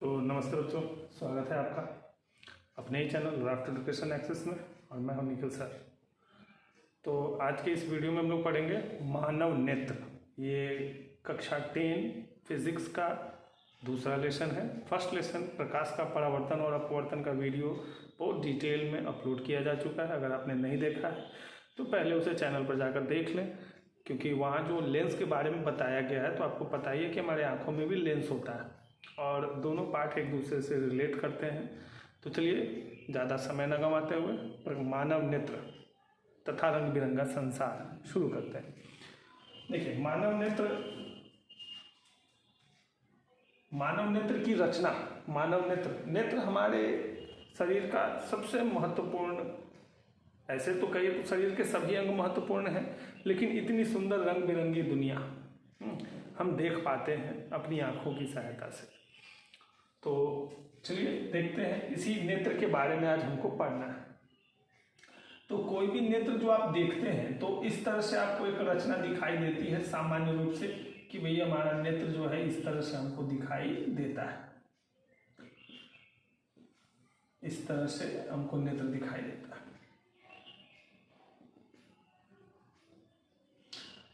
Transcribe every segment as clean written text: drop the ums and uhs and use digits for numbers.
तो नमस्ते बच्चों, स्वागत है आपका अपने ही चैनल राफ्ट एजुकेशन एक्सेस में। और मैं हूं निखिल सर। तो आज के इस वीडियो में हम लोग पढ़ेंगे मानव नेत्र। ये कक्षा 10 फिजिक्स का दूसरा लेसन है। फर्स्ट लेसन प्रकाश का परावर्तन और अपवर्तन का वीडियो बहुत डिटेल में अपलोड किया जा चुका है। अगर आपने नहीं देखा है तो पहले उसे चैनल पर जाकर देख लें, क्योंकि वहाँ जो लेंस के बारे में बताया गया है तो आपको पता ही है कि हमारे आँखों में भी लेंस होता है और दोनों पार्ट एक दूसरे से रिलेट करते हैं। तो चलिए ज़्यादा समय न गंवाते हुए मानव नेत्र तथा रंग बिरंगा संसार शुरू करते हैं। देखिए, मानव नेत्र की रचना। मानव नेत्र हमारे शरीर का सबसे महत्वपूर्ण, ऐसे तो कई शरीर के सभी अंग महत्वपूर्ण हैं, लेकिन इतनी सुंदर रंग बिरंगी दुनिया हम देख पाते हैं अपनी आँखों की सहायता से। तो चलिए देखते हैं, इसी नेत्र के बारे में आज हमको पढ़ना है। तो कोई भी नेत्र जो आप देखते हैं तो इस तरह से आपको एक रचना दिखाई देती है सामान्य रूप से, कि भैया हमारा नेत्र जो है इस तरह से हमको दिखाई देता है। इस तरह से हमको नेत्र दिखाई देता है।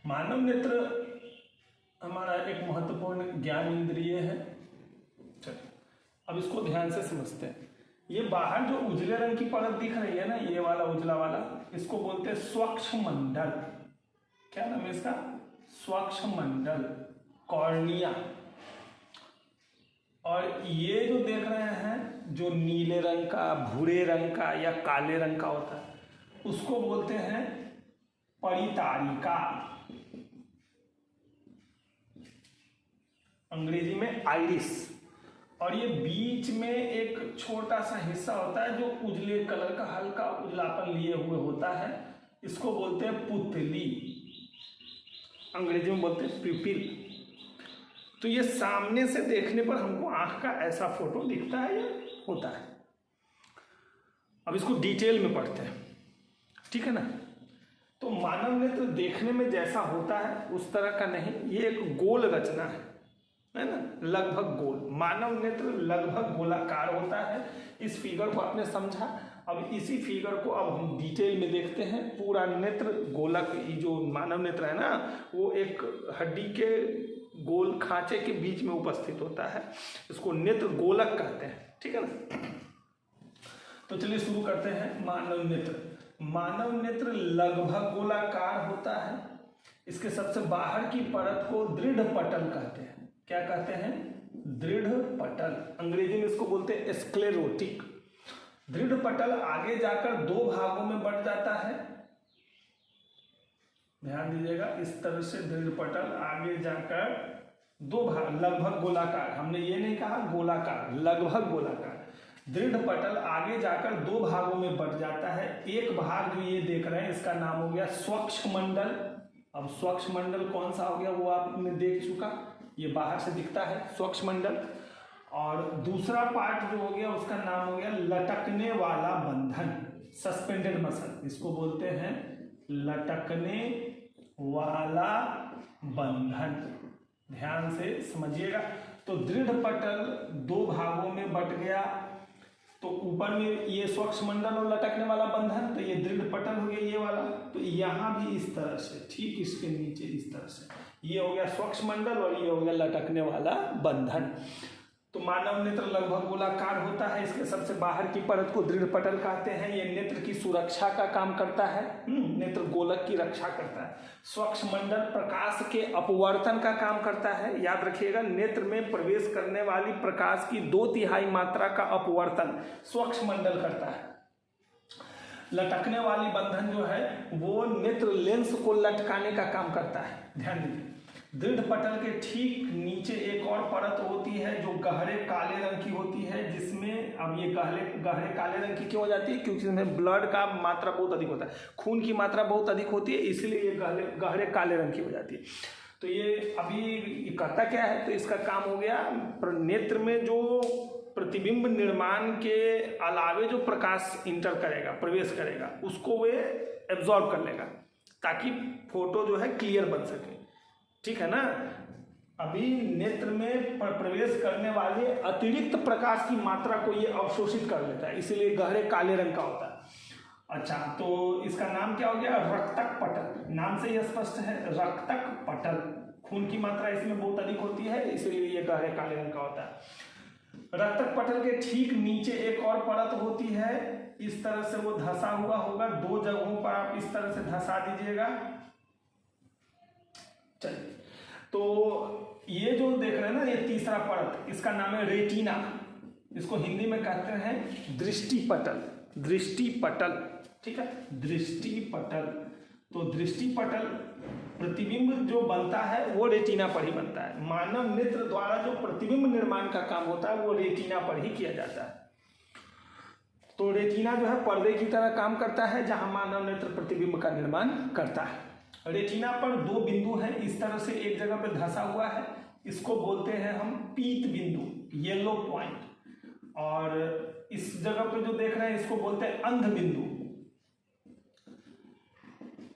मानव नेत्र हमारा एक महत्वपूर्ण ज्ञान इंद्रिय है। चलिए अब इसको ध्यान से समझते हैं। ये बाहर जो उजले रंग की परत दिख रही है ना, ये वाला उजला वाला, इसको बोलते हैं स्वच्छमंडल। क्या नाम है इसका? स्वच्छमंडल, कॉर्निया। और ये जो देख रहे हैं, जो नीले रंग का, भूरे रंग का या काले रंग का होता है, उसको बोलते हैं परितारिका, अंग्रेजी में आइरिस। और ये बीच में एक छोटा सा हिस्सा होता है जो उजले कलर का, हल्का उजलापन लिए हुए होता है, इसको बोलते हैं पुतली, अंग्रेजी में बोलते हैं प्यूपिल। तो ये सामने से देखने पर हमको आंख का ऐसा फोटो दिखता है या होता है। अब इसको डिटेल में पढ़ते हैं, ठीक है ना। तो मानव नेत्र देखने में जैसा होता है उस तरह का नहीं, ये एक गोल रचना है ना, लगभग गोल। मानव नेत्र लगभग गोलाकार होता है। इस फिगर को आपने समझा। अब इसी फिगर को अब हम डिटेल में देखते हैं। पूरा नेत्र गोलक, जो मानव नेत्र है ना, वो एक हड्डी के गोल खांचे के बीच में उपस्थित होता है। इसको नेत्र गोलक कहते हैं, ठीक है ना। तो चलिए शुरू करते हैं। मानव नेत्र लगभग गोलाकार होता है। इसके सबसे बाहर की परत को दृढ़ पटल कहते हैं। क्या कहते हैं? दृढ़ पटल। अंग्रेजी में इसको बोलते हैं स्क्लेरोटिक। दृढ़ पटल आगे जाकर दो भागों में बढ़ जाता है। ध्यान दीजिएगा, इस तरह से दृढ़ पटल आगे जाकर दो भाग, लगभग गोलाकार, हमने ये नहीं कहा गोलाकार, लगभग गोलाकार। दृढ़ पटल आगे जाकर दो भागों में बढ़ जाता है। एक भाग जो ये देख रहे हैं इसका नाम हो गया स्वच्छमंडल। अब स्वच्छमंडल कौन सा हो गया वो आपने देख चुका, ये बाहर से दिखता है स्वच्छमंडल। और दूसरा पार्ट जो हो गया उसका नाम हो गया लटकने वाला बंधन, सस्पेंडेड मसल। इसको बोलते हैं लटकने वाला बंधन। ध्यान से समझिएगा। तो दृढ़ पटल दो भागों में बट गया, तो ऊपर में ये स्वच्छमंडल और लटकने वाला बंधन, तो ये दृढ़ पटल हो गया ये वाला। तो यहाँ भी इस तरह से, ठीक इसके नीचे इस तरह से, ये हो गया स्वच्छमंडल और ये हो गया लटकने वाला बंधन। तो मानव नेत्र लगभग गोलाकार होता है। इसके सबसे बाहर की परत को दृढ़ पटल कहते हैं। ये नेत्र की सुरक्षा का काम करता है। नेत्र गोलक की रक्षा करता है। स्वच्छमंडल प्रकाश के अपवर्तन का काम करता है। याद रखिएगा, नेत्र में प्रवेश करने वाली प्रकाश की 2/3 मात्रा का अपवर्तन स्वच्छमंडल करता है। लटकने वाली बंधन जो है वो नेत्र लेंस को लटकाने का काम करता है। ध्यान दीजिए, दृढ़ पटल के ठीक नीचे एक और परत होती है जो गहरे काले रंग की होती है, जिसमें अब ये गहरे काले रंग की क्यों हो जाती है? क्योंकि इसमें ब्लड का मात्रा बहुत अधिक होता है, खून की मात्रा बहुत अधिक होती है, इसलिए ये गहरे काले रंग की हो जाती है। तो ये अभी करता क्या है? तो इसका काम हो गया नेत्र में जो प्रतिबिंब निर्माण के अलावे जो प्रकाश इंटर करेगा, प्रवेश करेगा, उसको वे एब्जॉर्ब कर लेगा ताकि फोटो जो है क्लियर बन सके, ठीक है ना। अभी नेत्र में प्रवेश करने वाले अतिरिक्त प्रकाश की मात्रा को ये अवशोषित कर लेता है, इसीलिए गहरे काले रंग का होता है। अच्छा, तो इसका नाम क्या हो गया? रक्तक पटल। नाम से यह स्पष्ट है, रक्तक पटल। खून की मात्रा इसमें बहुत अधिक होती है, इसीलिए ये गहरे काले रंग का होता है। रक्तक पटल के ठीक नीचे एक और परत होती है, इस तरह से वो धंसा हुआ होगा। 2 जगहों पर आप इस तरह से धंसा दीजिएगा। चलिए, तो ये जो देख रहे हैं ना, ये तीसरा परत, इसका नाम है रेटिना। इसको हिंदी में कहते हैं दृष्टि पटल। दृष्टि पटल, ठीक है, दृष्टि पटल। तो दृष्टि पटल प्रतिबिंब जो बनता है वो रेटिना पर ही बनता है। मानव नेत्र द्वारा जो प्रतिबिंब निर्माण का काम होता है वो रेटिना पर ही किया जाता है। तो रेटिना जो है पर्दे की तरह काम करता है, जहां मानव नेत्र प्रतिबिंब का निर्माण करता है। रेटिना पर 2 बिंदु हैं, इस तरह से एक जगह पे धंसा हुआ है, इसको बोलते हैं हम पीत बिंदु, येलो पॉइंट। और इस जगह पे जो देख रहे हैं इसको बोलते हैं अंध बिंदु।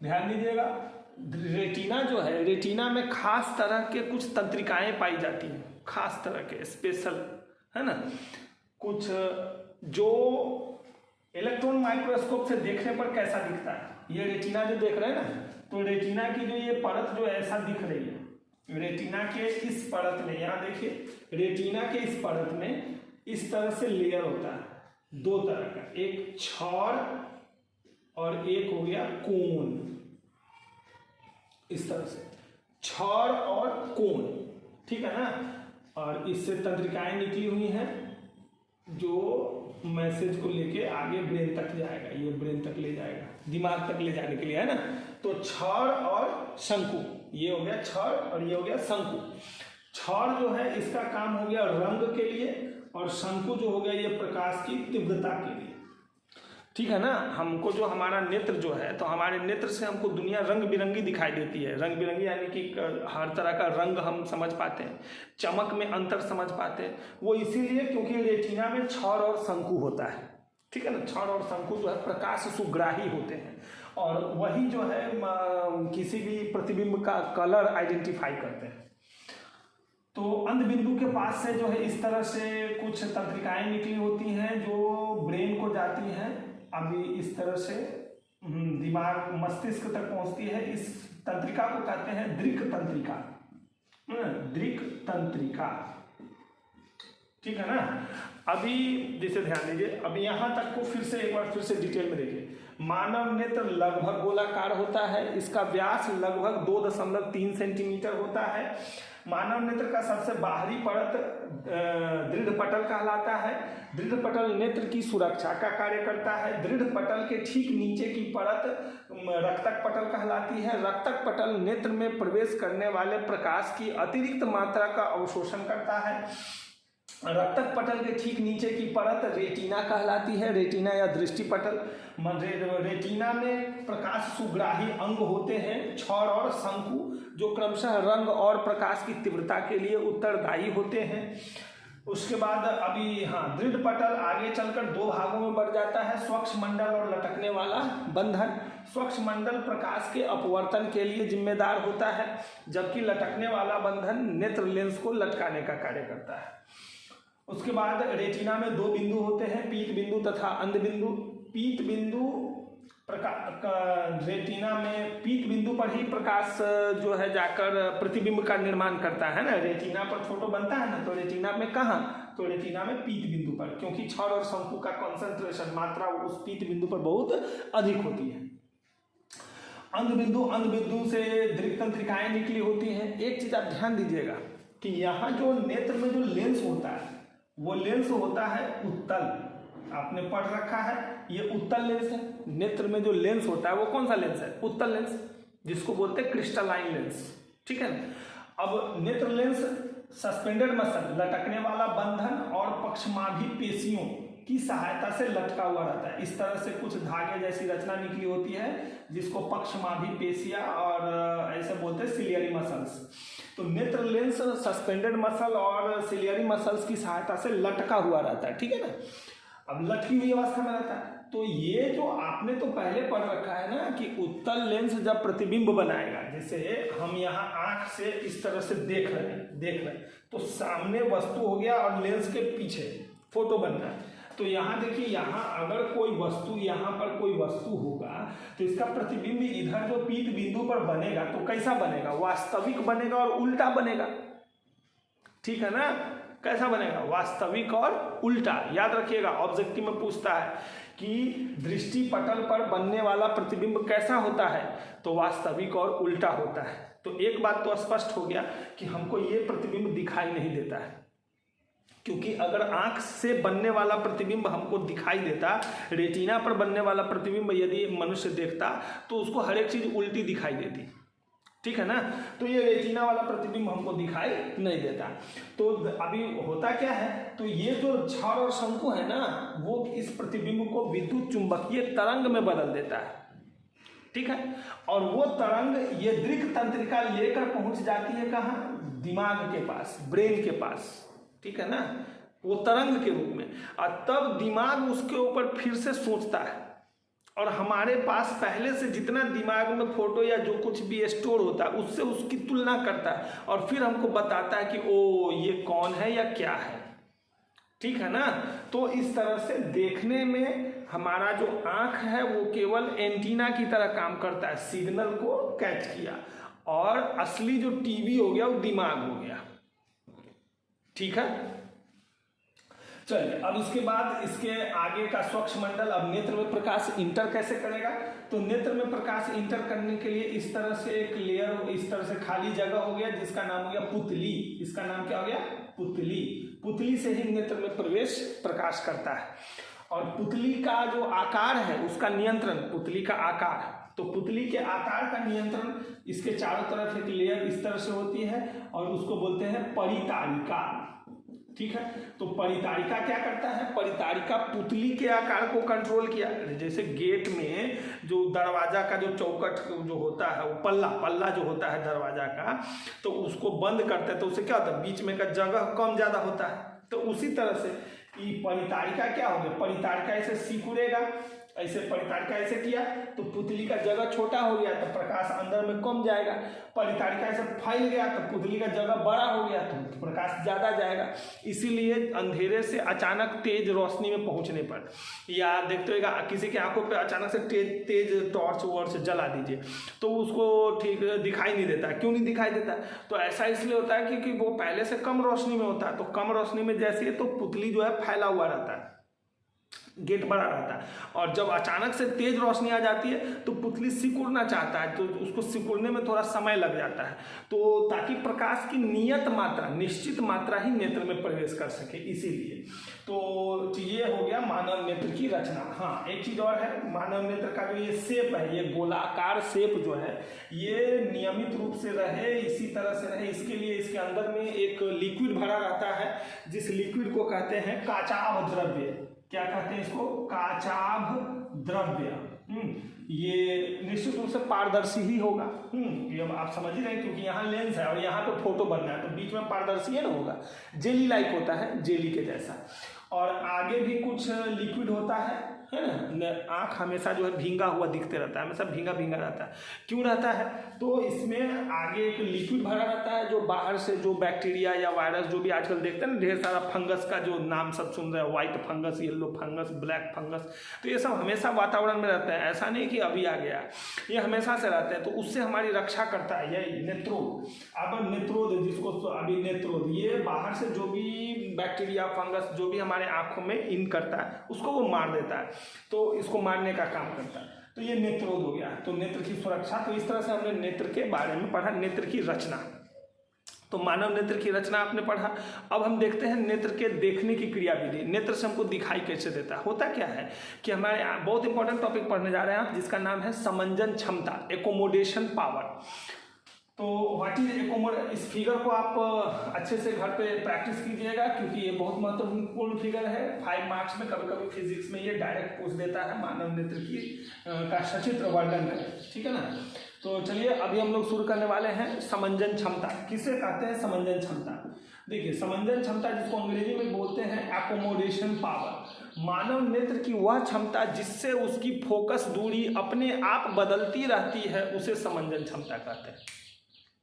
ध्यान दीजिएगा, रेटिना जो है, रेटिना में खास तरह के कुछ तंत्रिकाएं पाई जाती हैं, खास तरह के स्पेशल, है ना, कुछ जो इलेक्ट्रॉन माइक्रोस्कोप से देखने पर कैसा दिखता है। ये रेटिना जो देख रहे हैं ना, तो रेटिना की जो ये परत जो ऐसा दिख रही है, रेटिना के इस परत में, यहाँ देखिए, रेटिना के इस परत में इस तरह से लेयर होता है 2 तरह का, एक छड़ और एक हो गया कोन। इस तरह से छड़ और कोन, ठीक है ना। और इससे तंत्रिकाएं निकली हुई हैं जो मैसेज को लेके आगे ब्रेन तक जाएगा, ये ब्रेन तक ले जाएगा, दिमाग तक ले जाने के लिए, है ना। तो छड़ और शंकु, ये हो गया छड़ और ये हो गया शंकु। छड़ जो है इसका काम हो गया रंग के लिए, और शंकु जो हो गया ये प्रकाश की तीव्रता के लिए, ठीक है ना। हमको जो हमारा नेत्र जो है, तो हमारे नेत्र से हमको दुनिया रंग बिरंगी दिखाई देती है। रंग बिरंगी यानी कि हर तरह का रंग हम समझ पाते हैं, चमक में अंतर समझ पाते हैं। वो इसीलिए क्योंकि रेटिना में छड़ और शंकु होता है, ठीक है ना। छड़ और शंकु जो है प्रकाश सुग्राही होते हैं, और वही जो है किसी भी प्रतिबिंब का कलर आइडेंटिफाई करते हैं। तो अंध बिंदु के पास से जो है इस तरह से कुछ तंत्रिकाएं निकली होती हैं जो ब्रेन को जाती हैं, अभी इस तरह से दिमाग मस्तिष्क तक पहुंचती है। इस तंत्रिका को कहते हैं दृक् तंत्रिका, दृक् तंत्रिका, ठीक है ना। अभी जैसे ध्यान दीजिए, अभी यहां तक को फिर से एक बार फिर से डिटेल में देखिए। मानव नेत्र लगभग गोलाकार होता है, इसका व्यास लगभग 2.3 सेंटीमीटर होता है। मानव नेत्र का सबसे बाहरी परत दृढ़ पटल कहलाता है। दृढ़ पटल नेत्र की सुरक्षा का कार्य करता है। दृढ़ पटल के ठीक नीचे की परत रक्तक पटल कहलाती है। रक्तक पटल नेत्र में प्रवेश करने वाले प्रकाश की अतिरिक्त मात्रा का अवशोषण करता है। रक्तक पटल के ठीक नीचे की परत रेटिना कहलाती है, रेटिना या दृष्टि पटल। रेटिना में प्रकाश सुग्राही अंग होते हैं, छड़ और शंकु, जो क्रमशः रंग और प्रकाश की तीव्रता के लिए उत्तरदायी होते हैं। उसके बाद अभी दृढ़ पटल आगे चलकर 2 भागों में बढ़ जाता है, स्वच्छ मंडल और लटकने वाला बंधन। स्वच्छ मंडल प्रकाश के अपवर्तन के लिए जिम्मेदार होता है, जबकि लटकने वाला बंधन नेत्र लेंस को लटकाने का कार्य करता है। उसके बाद रेटिना में 2 बिंदु होते हैं, पीत बिंदु तथा अंध बिंदु। पीत बिंदु रेटिना में पीत बिंदु पर ही प्रकाश जो है जाकर प्रतिबिंब का निर्माण करता है ना। रेटिना पर फोटो बनता है ना, तो रेटिना में कहाँ, तो रेटिना में पीत बिंदु पर, क्योंकि छड़ और शंकु का कॉन्सेंट्रेशन मात्रा उस पीत बिंदु पर बहुत अधिक होती है। अंध बिंदु से दृक् तंत्रिकाएं निकली होती हैं। एक चीज आप ध्यान दीजिएगा कि यहाँ जो नेत्र में जो लेंस होता है वो लेंस होता है उत्तल, आपने पढ़ रखा है, ये उत्तल लेंस है। नेत्र में जो लेंस होता है वो कौन सा लेंस है, उत्तल लेंस, जिसको बोलते हैं क्रिस्टलाइन लेंस, ठीक है ना। अब नेत्र लेंस सस्पेंडेड मसल, लटकने वाला बंधन और पक्षमाभी पेशियों की सहायता से लटका हुआ रहता है। इस तरह से कुछ धागे जैसी रचना निकली होती है जिसको पक्षमाभी पेशियां और ऐसे बोलते हैं सिलियरी मसल्स। तो नेत्र लेंस सस्पेंडेड मसल और सिलियरी मसल्स की सहायता से लटका हुआ रहता है, ठीक है ना। अब लटकी हुई अवस्था में रहता है, तो ये जो आपने तो पहले पढ़ रखा है ना कि उत्तल लेंस जब प्रतिबिंब बनाएगा, जैसे हम यहाँ आंख से इस तरह से देख रहे हैं तो सामने वस्तु हो गया और लेंस के पीछे फोटो बन रहा है। तो यहाँ देखिए, यहाँ अगर कोई वस्तु, यहाँ पर कोई वस्तु होगा तो इसका प्रतिबिंब इधर जो पीत बिंदु पर बनेगा तो कैसा बनेगा, वास्तविक बनेगा और उल्टा बनेगा। ठीक है ना, कैसा बनेगा, वास्तविक और उल्टा। याद रखिएगा, ऑब्जेक्टिव में पूछता है कि दृष्टि पटल पर बनने वाला प्रतिबिंब कैसा होता है, तो वास्तविक और उल्टा होता है। तो एक बात तो स्पष्ट हो गया कि हमको ये प्रतिबिंब दिखाई नहीं देता है, क्योंकि अगर आंख से बनने वाला प्रतिबिंब हमको दिखाई देता, रेटिना पर बनने वाला प्रतिबिंब यदि मनुष्य देखता तो उसको हर एक चीज उल्टी दिखाई देती। ठीक है ना, तो ये रेटिना वाला प्रतिबिंब हमको दिखाई नहीं देता। तो अभी होता क्या है, तो ये जो छड़ और शंकु है ना, वो इस प्रतिबिंब को विद्युत चुंबकीय तरंग में बदल देता है। ठीक है, और वो तरंग ये दृक् तंत्रिका लेकर पहुंच जाती है कहाँ, दिमाग के पास, ब्रेन के पास। ठीक है ना, वो तरंग के रूप में, और तब दिमाग उसके ऊपर फिर से सोचता है, और हमारे पास पहले से जितना दिमाग में फोटो या जो कुछ भी स्टोर होता है उससे उसकी तुलना करता है और फिर हमको बताता है कि ओ ये कौन है या क्या है। ठीक है ना, तो इस तरह से देखने में हमारा जो आंख है वो केवल एंटीना की तरह काम करता है, सिग्नल को कैच किया, और असली जो टीवी हो गया वो दिमाग हो गया। ठीक है, चलिए अब इसके बाद इसके आगे का स्वच्छ मंडल। अब नेत्र में प्रकाश इंटर कैसे करेगा, तो नेत्र में प्रकाश इंटर करने के लिए इस तरह से एक लेयर, इस तरह से खाली जगह हो गया जिसका नाम हो गया पुतली। इसका नाम क्या हो गया, पुतली। पुतली से ही नेत्र में प्रवेश प्रकाश करता है, और पुतली का जो आकार है उसका नियंत्रण, पुतली का आकार, तो पुतली के आकार का नियंत्रण इसके चारों तरफ एक लेयर इस तरह से होती है और उसको बोलते हैं परितारिका। ठीक है, तो परितारिका क्या करता है, परितारिका पुतली के आकार को कंट्रोल किया। जैसे गेट में जो दरवाजा का जो चौकट जो होता है, वो पल्ला जो होता है दरवाजा का, तो उसको बंद करते हैं तो उससे क्या होता है, बीच में का जगह कम ज्यादा होता है। तो उसी तरह से ये परितारिका क्या हो गया, परितारिका ऐसे सिकुड़ेगा, ऐसे परितारिका ऐसे किया तो पुतली का जगह छोटा हो गया तो प्रकाश अंदर में कम जाएगा। परितारिका ऐसे फैल गया तो पुतली का जगह बड़ा हो गया तो प्रकाश ज्यादा जाएगा। इसीलिए अंधेरे से अचानक तेज रोशनी में पहुंचने पर, या देखते होगा किसी की आंखों पे अचानक से तेज टॉर्च वॉर्च जला दीजिए तो उसको ठीक दिखाई नहीं देता। क्यों नहीं दिखाई देता, तो ऐसा इसलिए होता है क्योंकि वो पहले से कम रोशनी में होता है। तो कम रोशनी में जैसे ही तो पुतली जो है फैला हुआ रहता है, गेट बड़ा रहता है, और जब अचानक से तेज रोशनी आ जाती है तो पुतली सिकुड़ना चाहता है, तो उसको सिकुड़ने में थोड़ा समय लग जाता है, तो ताकि प्रकाश की नियत मात्रा, निश्चित मात्रा ही नेत्र में प्रवेश कर सके, इसीलिए। तो ये हो गया मानव नेत्र की रचना। हाँ, एक चीज और है, मानव नेत्र का जो ये शेप है, ये गोलाकार शेप जो है, ये नियमित रूप से रहे, इसी तरह से रहे, इसके लिए इसके अंदर में एक लिक्विड भरा रहता है, जिस लिक्विड को कहते हैं काचाभ द्रव्य। क्या कहते हैं इसको, काचाभ द्रव्य। ये निश्चित रूप से पारदर्शी ही होगा। ये आप समझ ही रहे, क्योंकि यहाँ लेंस है और यहाँ पे फोटो बन रहा है तो बीच में पारदर्शी है ना, होगा, जेली लाइक होता है, जेली के जैसा। और आगे भी कुछ लिक्विड होता है ना। आँख हमेशा जो है भींगा हुआ दिखते रहता है, हमेशा भींगा भींगा रहता है। क्यों रहता है, तो इसमें आगे एक लिक्विड भरा रहता है जो बाहर से जो बैक्टीरिया या वायरस जो भी आजकल देखते हैं ना, ढेर सारा फंगस का जो नाम सब सुन रहे हैं, white fungus, yellow fungus, black fungus, तो ये सब हमेशा वातावरण में रहते हैं। ऐसा नहीं कि अभी आ गया, ये हमेशा से रहते हैं, तो उससे हमारी रक्षा करता है ये नेत्रोद। अब नेत्रोद, जिसको अभी नेत्रोद, ये बाहर से जो भी बैक्टीरिया फंगस जो भी हमारे आंखों में इन करता है उसको वो मार देता है, तो इसको मारने का काम करता है। तो ये नेत्रोद हो गया, तो नेत्र की सुरक्षा। तो इस तरह से हमने नेत्र के बारे में पढ़ा, नेत्र की रचना। तो मानव नेत्र की रचना आपने पढ़ा। अब हम देखते हैं नेत्र के देखने की क्रियाविधि। नेत्र से हमको दिखाई कैसे देता है। होता क्या है कि हमारे बहुत इंपॉर्टेंट टॉपिक पढ़ने जा रहे हैं आप, जिसका नाम है समंजन क्षमता, एकोमोडेशन पावर। तो व्हाट इज एकोमोड, इस फिगर को आप अच्छे से घर पे प्रैक्टिस कीजिएगा, क्योंकि ये बहुत महत्वपूर्ण फिगर है। 5 मार्क्स में कभी कभी फिजिक्स में ये डायरेक्ट पूछ देता है, मानव नेत्र की का सचित्र वर्णन करें, ठीक है ना। तो चलिए अभी हम लोग शुरू करने वाले हैं समंजन क्षमता। किसे कहते हैं समंजन क्षमता? देखिए, समंजन क्षमता जिसको अंग्रेजी में बोलते हैं एकोमोडेशन पावर, मानव नेत्र की वह क्षमता जिससे उसकी फोकस दूरी अपने आप बदलती रहती है उसे समंजन क्षमता कहते हैं।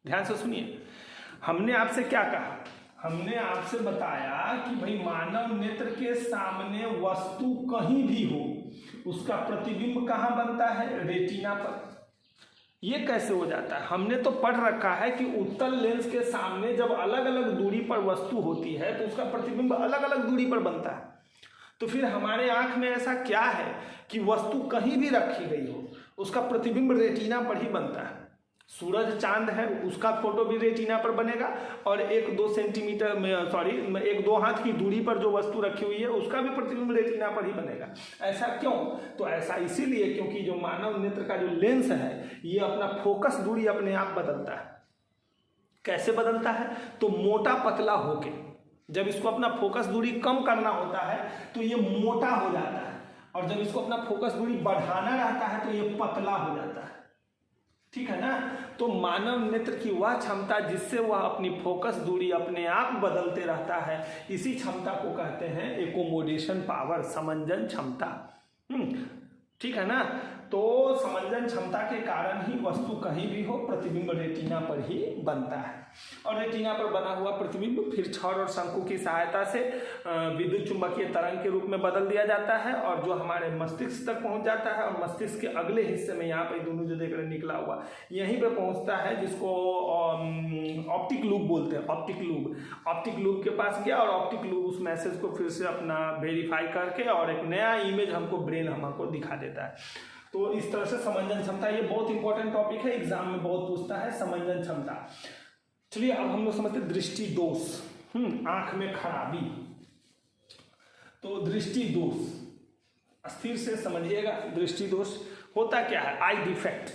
ध्यान से सुनिए, हमने आपसे क्या कहा, हमने आपसे बताया कि भाई मानव नेत्र के सामने वस्तु कहीं भी हो उसका प्रतिबिंब कहाँ बनता है, रेटिना पर। ये कैसे हो जाता है, हमने तो पढ़ रखा है कि उत्तल लेंस के सामने जब अलग अलग दूरी पर वस्तु होती है तो उसका प्रतिबिंब अलग अलग दूरी पर बनता है। तो फिर हमारे आंख में ऐसा क्या है कि वस्तु कहीं भी रखी गई हो उसका प्रतिबिंब रेटिना पर ही बनता है। सूरज चांद है उसका फोटो भी रेटिना पर बनेगा और 1-2 सेंटीमीटर में 1-2 हाथ की दूरी पर जो वस्तु रखी हुई है उसका भी प्रतिबिंब रेटिना पर ही बनेगा। ऐसा क्यों, तो ऐसा इसीलिए क्योंकि जो मानव नेत्र का जो लेंस है ये अपना फोकस दूरी अपने आप बदलता है। कैसे बदलता है, तो मोटा पतला होके, जब इसको अपना फोकस दूरी कम करना होता है तो ये मोटा हो जाता है और जब इसको अपना फोकस दूरी बढ़ाना रहता है तो ये पतला हो जाता है। ठीक है ना। तो मानव नेत्र की वह क्षमता जिससे वह अपनी फोकस दूरी अपने आप बदलते रहता है, इसी क्षमता को कहते हैं एकोमोडेशन पावर, समंजन क्षमता। ठीक है ना। तो समंजन क्षमता के कारण ही वस्तु कहीं भी हो प्रतिबिंब रेटिना पर ही बनता है और रेटिना पर बना हुआ प्रतिबिंब फिर छड़ और शंकु की सहायता से विद्युत चुंबकीय तरंग के रूप में बदल दिया जाता है और जो हमारे मस्तिष्क तक पहुंच जाता है और मस्तिष्क के अगले हिस्से में यहाँ पे दोनों जो देख रहे निकला हुआ यहीं पे पहुंचता है, जिसको ऑप्टिक लूब बोलते हैं। ऑप्टिक लूब के पास गया और ऑप्टिक लूब उस मैसेज को फिर से अपना वेरीफाई करके और एक नया इमेज हमको ब्रेन हमको दिखा देता है। तो इस तरह से समंजन क्षमता, ये बहुत इंपॉर्टेंट टॉपिक है, एग्जाम में बहुत पूछता है समंजन क्षमता। चलिए अब हम लोग समझते हैं दृष्टि दोष, आंख में खराबी। तो दृष्टि दोष स्थिर से समझिएगा, दृष्टि दोष होता क्या है, आई डिफेक्ट।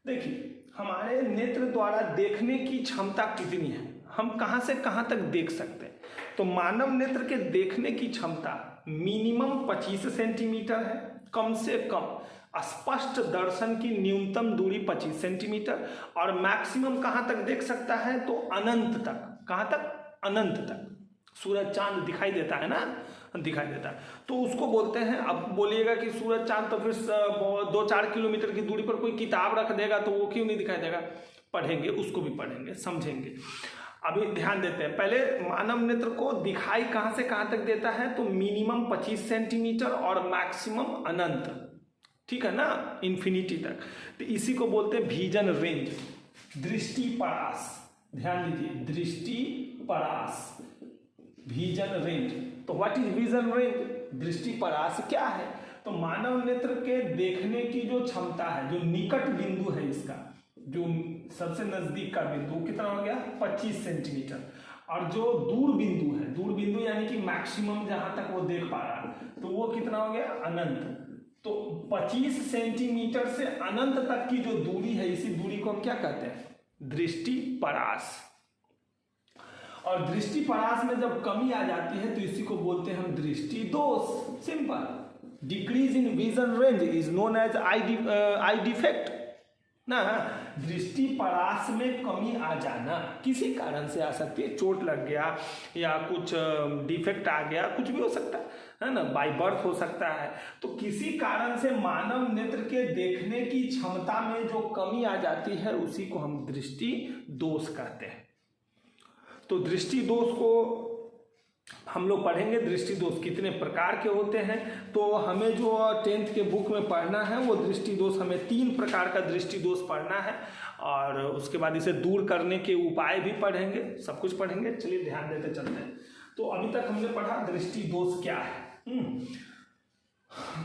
देखिए हमारे नेत्र द्वारा देखने की क्षमता कितनी है, हम कहां से कहां तक देख सकते हैं। तो मानव नेत्र के देखने की क्षमता मिनिमम 25 सेंटीमीटर है, कम से कम स्पष्ट दर्शन की न्यूनतम दूरी 25 सेंटीमीटर और मैक्सिमम कहां तक देख सकता है, तो अनंत तक। कहां तक, अनंत तक। सूरज चांद दिखाई देता है ना, दिखाई देता है तो उसको बोलते हैं। अब बोलिएगा कि सूरज चांद तो फिर 2-4 किलोमीटर की दूरी पर कोई किताब रख देगा तो वो क्यों नहीं दिखाई देगा, पढ़ेंगे, उसको भी पढ़ेंगे, समझेंगे। अभी ध्यान देते हैं, पहले मानव नेत्र को दिखाई कहां से कहां तक देता है, तो मिनिमम 25 सेंटीमीटर और मैक्सिमम अनंत, ठीक है ना, इन्फिनिटी तक। तो इसी को बोलते हैं विजन रेंज, दृष्टि परास। ध्यान दीजिए, दृष्टि परास, विजन रेंज। तो व्हाट इज विजन रेंज, दृष्टि परास क्या है, तो मानव नेत्र के देखने की जो क्षमता है, जो निकट बिंदु है इसका, जो सबसे नजदीक का बिंदु कितना हो गया 25 सेंटीमीटर, और जो दूर बिंदु है, दूर बिंदु यानी कि मैक्सिमम जहां तक वो देख पा रहा है, तो वो कितना हो गया अनंत। तो 25 सेंटीमीटर से अनंत तक की जो दूरी है, इसी दूरी को हम क्या कहते हैं, दृष्टि परास। और दृष्टि परास में जब कमी आ जाती है तो इसी को बोलते हैं हम दृष्टि दोष। Simple, decrease in vision range is known as eye defect ना। दृष्टि परास में कमी आ जाना किसी कारण से आ सकती है, चोट लग गया या कुछ डिफेक्ट आ गया, कुछ भी हो सकता है ना, बाय बर्थ हो सकता है। तो किसी कारण से मानव नेत्र के देखने की क्षमता में जो कमी आ जाती है उसी को हम दृष्टि दोष कहते हैं। तो दृष्टि दोष को हम लोग पढ़ेंगे, दृष्टि दोष कितने प्रकार के होते हैं। तो हमें जो 10th के बुक में पढ़ना है वो दृष्टि दोष, हमें 3 प्रकार का दृष्टि दोष पढ़ना है और उसके बाद इसे दूर करने के उपाय भी पढ़ेंगे, सब कुछ पढ़ेंगे। चलिए ध्यान देते चलते हैं। तो अभी तक हमने पढ़ा दृष्टि दोष क्या है।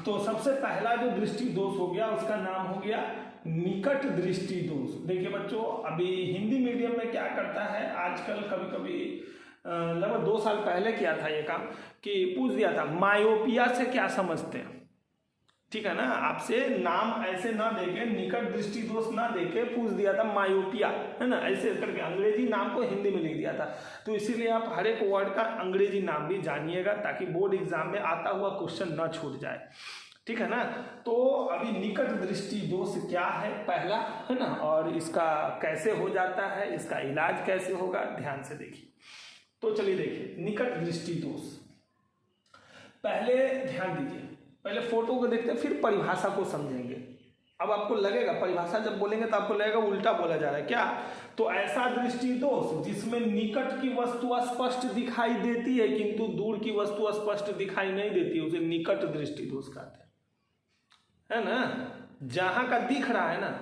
तो सबसे पहला जो दृष्टि दोष हो गया उसका नाम हो गया निकट दृष्टि दोष। देखिए बच्चों, अभी हिंदी मीडियम में क्या करता है आजकल, कभी कभी लगभग 2 साल पहले किया था ये काम कि पूछ दिया था मायोपिया से क्या समझते हैं, ठीक है ना। आपसे नाम ऐसे ना देके, निकट दृष्टि दोष ना देके पूछ दिया था मायोपिया, है ना, ऐसे करके अंग्रेजी नाम को हिंदी में लिख दिया था। तो इसीलिए आप हर एक वर्ड का अंग्रेजी नाम भी जानिएगा ताकि बोर्ड एग्जाम में आता हुआ क्वेश्चन ना छूट जाए, ठीक है ना। तो अभी निकट दृष्टि दोष क्या है पहला, है ना, और इसका कैसे हो जाता है, इसका इलाज कैसे होगा, ध्यान से देखिए। तो चलिए देखिए निकट दृष्टि दोष। पहले ध्यान दीजिए, पहले फोटो को देखते हैं फिर परिभाषा को समझेंगे। अब आपको लगेगा परिभाषा जब बोलेंगे तो आपको लगेगा उल्टा बोला जा रहा है क्या। तो ऐसा दृष्टि दोष जिसमें निकट की वस्तु स्पष्ट दिखाई देती है किंतु दूर की वस्तु स्पष्ट दिखाई नहीं देती, उसे निकट दृष्टि दोष कहते हैं, है ना। जहां का दिख रहा है ना,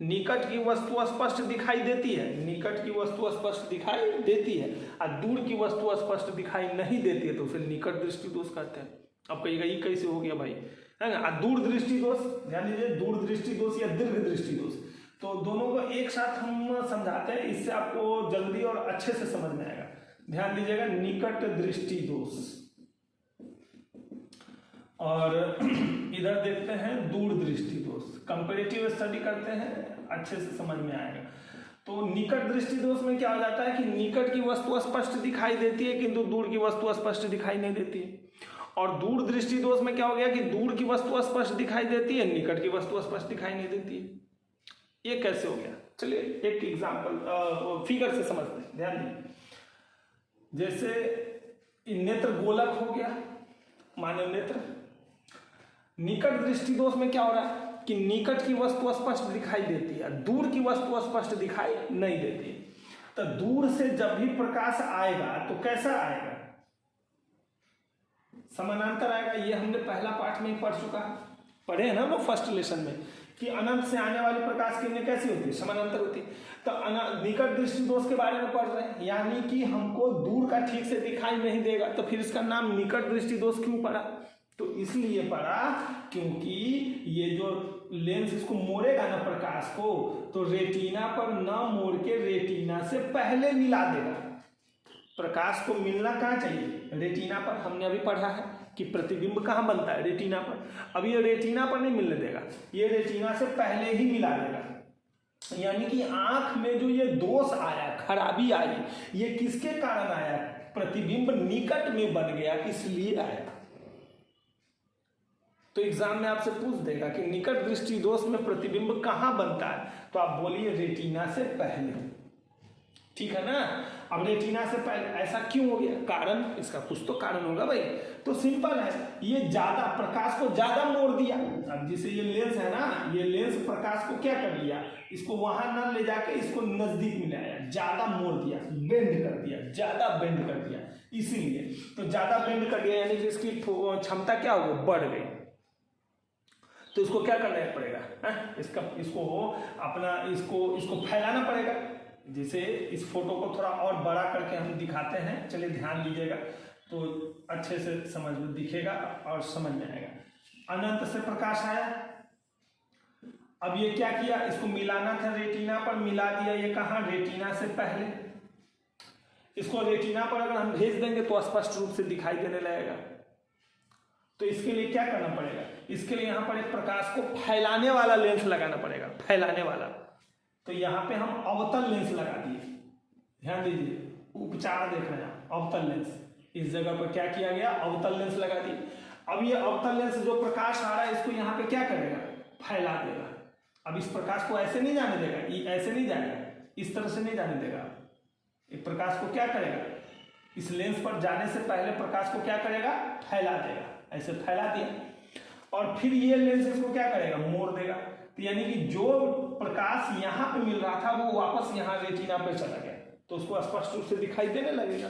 निकट की वस्तु स्पष्ट दिखाई देती है, निकट की वस्तु स्पष्ट दिखाई देती है और दूर की वस्तु स्पष्ट दिखाई नहीं देती है, तो उसे निकट दृष्टि दोष कहते हैं। अब कहिएगा ये कैसे हो गया भाई, है ना। दूर दृष्टि दोष, ध्यान दीजिए, दूर दृष्टि दोष या दीर्घ दृष्टि दोष, तो दोनों को एक साथ हम समझाते हैं, इससे आपको जल्दी और अच्छे से समझ में आएगा। ध्यान दीजिएगा, निकट दृष्टि दोष और इधर देखते हैं दूर दृष्टि दोष। कंपैरेटिव स्टडी करते हैं, अच्छे से समझ में आएगा। तो निकट दृष्टि दोष में क्या हो जाता है कि निकट की वस्तु स्पष्ट दिखाई देती है किंतु दूर की वस्तु स्पष्ट दिखाई नहीं देती है। और दूर दृष्टि दोष में क्या हो गया कि दूर की वस्तु स्पष्ट दिखाई देती है, निकट की वस्तु स्पष्ट दिखाई नहीं देती है। ये कैसे हो गया, चलिए एक एग्जाम्पल फिगर से समझते हैं। ध्यान दीजिए, जैसे नेत्र गोलक हो गया, मानव नेत्र। निकट दृष्टि दोष में क्या हो रहा है कि निकट की वस्तु स्पष्ट दिखाई देती है, दूर की वस्तु स्पष्ट दिखाई नहीं देती है। तो दूर से जब भी प्रकाश आएगा तो कैसा आएगा, समानांतर आएगा। ये हमने पहला पाठ में ही पढ़ चुका है, पढ़े हैं ना हम लोग फर्स्ट लेसन में, कि अनंत से आने वाली प्रकाश किरणें कैसी होती है, समानांतर होती है। तो निकट दृष्टि दोष के बारे में पढ़ रहे हैं, यानी कि हमको दूर का ठीक से दिखाई नहीं देगा, तो फिर इसका नाम निकट दृष्टि दोष क्यों पड़ा। तो इसलिए पड़ा क्योंकि ये जो लेंस इसको मोड़ेगा ना प्रकाश को, तो रेटिना पर न मोड़ के रेटिना से पहले मिला देगा। प्रकाश को मिलना कहाँ चाहिए, रेटिना पर। हमने अभी पढ़ा है कि प्रतिबिंब कहाँ बनता है, रेटिना पर। अब ये रेटिना पर नहीं मिलने देगा, ये रेटिना से पहले ही मिला देगा। यानी कि आंख में जो ये दोष आया, खराबी आई, ये किसके कारण आया, प्रतिबिंब निकट में बन गया इसलिए आया। तो एग्जाम में आपसे पूछ देगा कि निकट दृष्टि दोष में प्रतिबिंब कहाँ बनता है, तो आप बोलिए रेटिना से पहले, ठीक है ना। अब रेटिना से पहले ऐसा क्यों हो गया, कारण, इसका कुछ तो कारण होगा भाई। तो सिंपल है, ये ज्यादा प्रकाश को ज्यादा मोड़ दिया। अब जैसे ये लेंस है ना, ये लेंस प्रकाश को क्या कर लिया, इसको वहां न ले जाके इसको नजदीक में लाया, ज्यादा मोड़ दिया, बेंड कर दिया, ज्यादा बेंड कर दिया। इसीलिए तो ज्यादा बेंड कर दिया, यानी कि इसकी क्षमता क्या हो गई, बढ़ गई। तो इसको क्या करना पड़ेगा, इसको फैलाना पड़ेगा। जैसे इस फोटो को थोड़ा और बड़ा करके हम दिखाते हैं, चलिए ध्यान दीजिएगा तो अच्छे से समझ में दिखेगा और समझ में आएगा। अनंत से प्रकाश आया, अब ये क्या किया, इसको मिलाना था रेटिना पर, मिला दिया। ये कहाँ, रेटिना से पहले। इसको रेटिना पर अगर हम भेज देंगे तो स्पष्ट रूप से दिखाई देने लगेगा। तो इसके लिए क्या करना पड़ेगा, इसके लिए यहाँ पर एक प्रकाश को फैलाने वाला लेंस लगाना पड़ेगा, फैलाने वाला। तो यहाँ पे हम अवतल लेंस लगा दिए। ध्यान दीजिए, उपचार देख रहे हैं, अवतल लेंस। इस जगह पर क्या किया गया, अवतल लेंस लगा दिए। अब ये अवतल लेंस जो प्रकाश आ रहा है इसको यहाँ पे क्या करेगा, फैला देगा। अब इस प्रकाश को ऐसे नहीं जाने देगा, ये ऐसे नहीं जाएगा, इस तरह से नहीं जाने देगा। इस प्रकाश को क्या करेगा, इस लेंस पर जाने से पहले प्रकाश को क्या करेगा, फैला देगा। ऐसे फैला दिया और फिर ये लेंस इसको क्या करेगा, मोड़ देगा। तो यानी कि जो प्रकाश यहाँ पे मिल रहा था वो वापस यहाँ रेटिना पे चला गया, तो उसको स्पष्ट रूप से दिखाई देने लगेगा।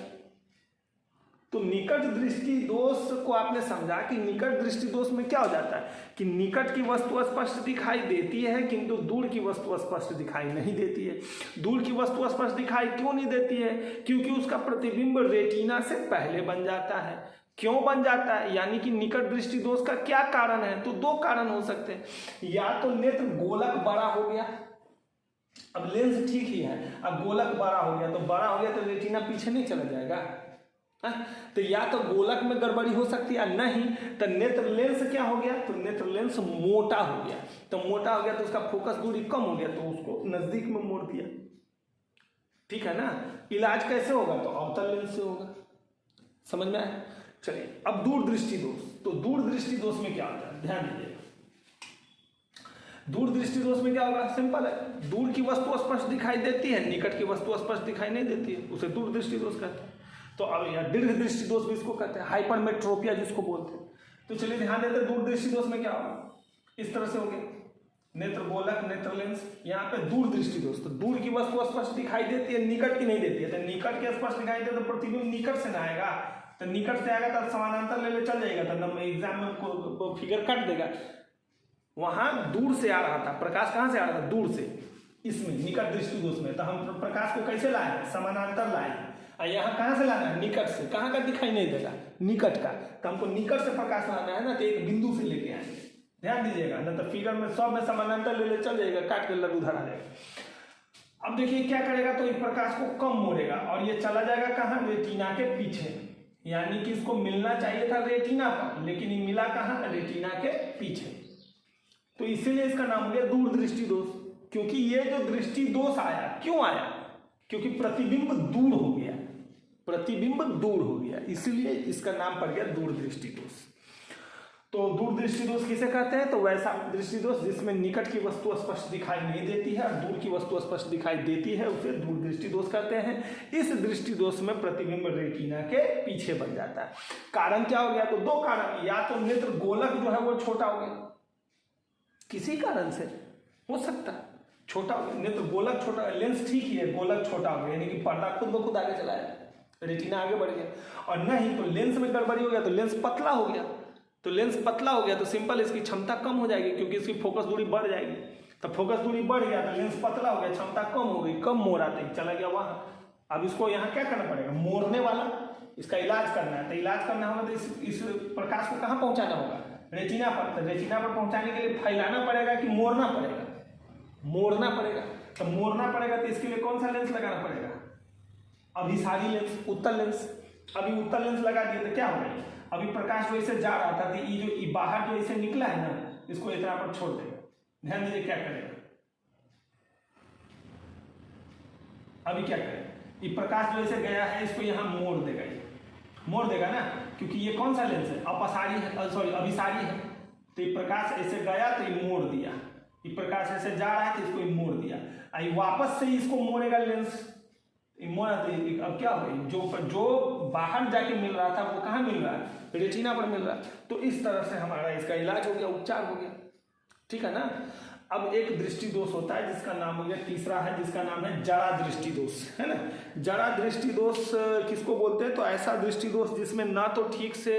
तो निकट दृष्टि दोष को आपने समझा कि निकट दृष्टि दोष में क्या हो जाता है कि निकट की वस्तु स्पष्ट दिखाई देती है किंतु दूर की वस्तु स्पष्ट दिखाई नहीं देती है। दूर की वस्तु स्पष्ट दिखाई क्यों नहीं देती है, क्योंकि उसका प्रतिबिंब रेटिना से पहले बन जाता है। क्यों बन जाता है, यानी कि निकट दृष्टि दोष का क्या कारण है, तो दो कारण हो सकते हैं। या तो नेत्र गोलक बड़ा हो गया, अब लेंस ठीक ही है, अब गोलक बड़ा हो गया, तो बड़ा हो गया तो रेटिना पीछे नहीं चला जाएगा। तो या तो गोलक में गड़बड़ी हो सकती है, नहीं तो नेत्र लेंस क्या हो गया, तो नेत्र लेंस मोटा हो गया। तो मोटा हो गया तो उसका फोकस दूरी कम हो गया, तो उसको नजदीक में मोड़ दिया। ठीक है ना। इलाज कैसे होगा, तो अवतल लेंस से होगा। समझ में आया। चलिए अब दूर दृष्टि दोष। तो दूर दृष्टि दोष में क्या होता है, ध्यान दीजिए। दूर दृष्टि दोष में क्या होगा, सिंपल है, दूर की वस्तु स्पष्ट दिखाई देती है, निकट की वस्तु स्पष्ट दिखाई नहीं देती है, उसे दूर दृष्टि दोष कहते हैं। तो अब यह दीर्घ दृष्टि दोष भी इसको कहते हैं, हाइपरमेट्रोपिया जिसको बोलते हैं। तो चलिए ध्यान देते हैं दूर दृष्टि दोष में क्या होगा, इस तरह से हो गया नेत्र गोलक, नेत्र लेंस, यहाँ पे दूर दृष्टि दोष। तो दूर की वस्तु स्पष्ट दिखाई देती है, निकट की नहीं देती है। तो निकट की स्पष्ट दिखाई दे तो प्रतिबिंब निकट से ना आएगा, तो निकट से आएगा तो समानांतर ले चल जाएगा, तो एग्जाम में फिगर कट देगा। वहां दूर से आ रहा था प्रकाश, कहां से आ रहा था, दूर से, इसमें निकट दृष्टि दोष में। तो हम प्रकाश को कैसे लाए, समानांतर लाए, और यहाँ कहाँ से लाना है, निकट से। कहाँ का दिखाई नहीं देगा, निकट का। तो हमको निकट से प्रकाश लाना है ना, तो एक बिंदु से लेके आएंगे, ध्यान दीजिएगा, न तो फिगर में सब में समानांतर ले चल जाएगा, काट के लग उधर आ जाएगा। अब देखिए क्या करेगा, तो इस प्रकाश को कम मोड़ेगा और ये चला जाएगा कहाँ, रेटिना के पीछे। यानी कि इसको मिलना चाहिए था रेटिना पर, लेकिन ये मिला कहाँ, रेटिना के पीछे। तो इसीलिए इसका नाम हो गया दूर दृष्टि दोष। क्योंकि ये जो दृष्टि दोष आया, क्यों आया, क्योंकि प्रतिबिंब दूर हो गया, प्रतिबिंब दूर हो गया, इसलिए इसका नाम पड़ गया दूर दृष्टि दोष। तो दूर दृष्टि दोष किसे कहते हैं, तो वैसा दृष्टि दोष जिसमें निकट की वस्तु स्पष्ट दिखाई नहीं देती है और दूर की वस्तु स्पष्ट दिखाई देती है, उसे दूर दृष्टि दोष कहते हैं। इस दृष्टि दोष में प्रतिबिंब रेटिना के पीछे बन जाता है। कारण क्या हो गया, तो दो कारण, या तो नेत्र गोलक जो है वो छोटा हो गया, किसी कारण से हो सकता है छोटा हो गया, नेत्र गोलक छोटा, लेंस ठीक ही है, गोलक छोटा हो गया, यानी कि पर्दा खुद ब खुद आगे चला है, रेटिना आगे बढ़ गया। और नहीं तो लेंस में गड़बड़ी हो गया, तो लेंस पतला हो गया, तो लेंस पतला हो गया तो सिंपल इसकी क्षमता कम हो जाएगी, क्योंकि इसकी फोकस दूरी बढ़ जाएगी। तो फोकस दूरी बढ़ गया तो लेंस पतला हो गया, क्षमता कम हो गई, कम मोड़ा तो चला गया वहाँ। अब इसको यहाँ क्या करना पड़ेगा, मोड़ने वाला, इसका इलाज करना है। तो इलाज करना होगा तो इस प्रकाश को कहाँ पहुँचाना होगा, रेटिना पर। तो रेटिना पर पहुँचाने के लिए फैलाना पड़ेगा कि मोड़ना पड़ेगा, मोड़ना पड़ेगा। तो मोड़ना पड़ेगा तो इसके लिए कौन सा लेंस लगाना पड़ेगा, अभिसारी लेंस, उत्तल लेंस। अभी उत्तल लेंस लगा दिए तो क्या हो गया, अभी प्रकाश वैसे जा रहा था तो ये जो बाहर जो इसे निकला है ना, इसको इतना पर छोड़ देगा। ध्यान दीजिए क्या करेगा, अभी क्या करेगा, ये प्रकाश जो इसे गया है इसको यहाँ मोड़ देगा, ये मोड़ देगा ना, क्योंकि ये कौन सा लेंस है, अपसारी है, सॉरी अभिसारी है। तो ये प्रकाश ऐसे गया तो ये मोड़ दिया, ये प्रकाश ऐसे जा रहा है तो इसको ये मोड़ दिया, आई वापस से इसको मोड़ेगा लेंस, अब क्या हो गई, जो बाहर जाके मिल रहा था वो कहाँ मिल रहा है, रेटिना पर मिल रहा है। तो इस तरह से हमारा इसका इलाज हो गया, उपचार हो गया, ठीक है ना। अब एक दृष्टि दोष होता है जिसका नाम हो गया, तीसरा है जिसका नाम है जड़ा दृष्टि दोष, है ना। जड़ा दृष्टि दोष किसको बोलते हैं, तो ऐसा दृष्टि दोष जिसमें ना तो ठीक से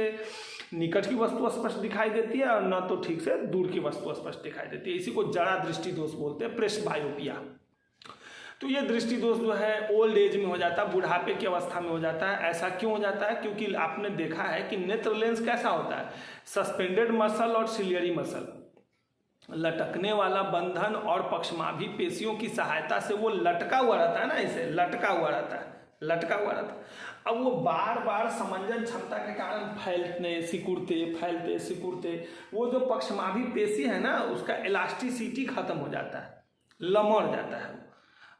निकट की वस्तु स्पष्ट दिखाई देती है और ना तो ठीक से दूर की वस्तु स्पष्ट दिखाई देती है, इसी को जड़ा दृष्टि दोष बोलते हैं, प्रेसबायोपिया। तो ये दृष्टि दोष जो है ओल्ड एज में हो जाता है, बुढ़ापे की अवस्था में हो जाता है। ऐसा क्यों हो जाता है, क्योंकि आपने देखा है कि नेत्र लेंस कैसा होता है, सस्पेंडेड मसल और सिलियरी मसल, लटकने वाला बंधन और पक्षमाभी पेशियों की सहायता से वो लटका हुआ रहता है ना, इसे लटका हुआ रहता है, लटका हुआ रहता है। अब वो बार बार समंजन क्षमता के कारण फैलते सिकुड़ते वो जो पक्षमाभी पेशी है ना, उसका इलास्टिसिटी खत्म हो जाता है, लमड़ जाता है।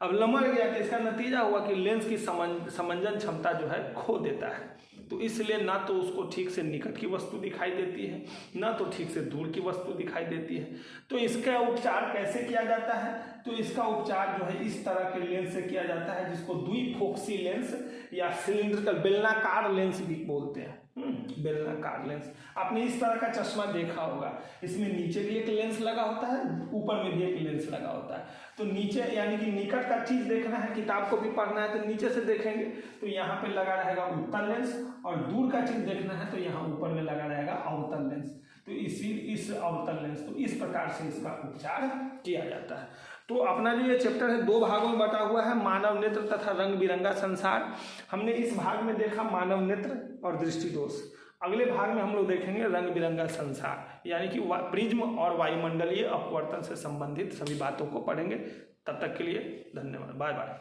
अब लमड़ गया तो इसका नतीजा हुआ कि लेंस की समंजन क्षमता जो है खो देता है। तो इसलिए ना तो उसको ठीक से निकट की वस्तु दिखाई देती है, ना तो ठीक से दूर की वस्तु दिखाई देती है। तो इसका उपचार कैसे किया जाता है, तो इसका उपचार जो है इस तरह के लेंस से किया जाता है, जिसको द्विफोक्सी लेंस या सिलिंड्रिकल बेलनाकार लेंस भी बोलते हैं। बेलनाकार लेंस, आपने इस तरह का चश्मा देखा होगा, इसमें नीचे भी एक लेंस लगा होता है, ऊपर में भी एक लेंस लगा होता है। तो नीचे यानी कि निकट का चीज देखना है, किताब को भी पढ़ना है तो नीचे से देखेंगे, तो यहाँ पे लगा रहेगा उत्तल लेंस, और दूर का चीज देखना है तो यहाँ ऊपर में लगा रहेगा अवतल लेंस। तो इस अवतल लेंस, तो इस प्रकार से इसका उपचार किया जाता है। तो अपना जो ये चैप्टर है 2 भागों में बटा हुआ है, मानव नेत्र तथा रंग बिरंगा संसार। हमने इस भाग में देखा मानव नेत्र और दृष्टि दोष। अगले भाग में हम लोग देखेंगे रंग बिरंगा संसार, यानी कि प्रिज्म और वायुमंडलीय अपवर्तन से संबंधित सभी बातों को पढ़ेंगे। तब तक के लिए धन्यवाद, बाय बाय।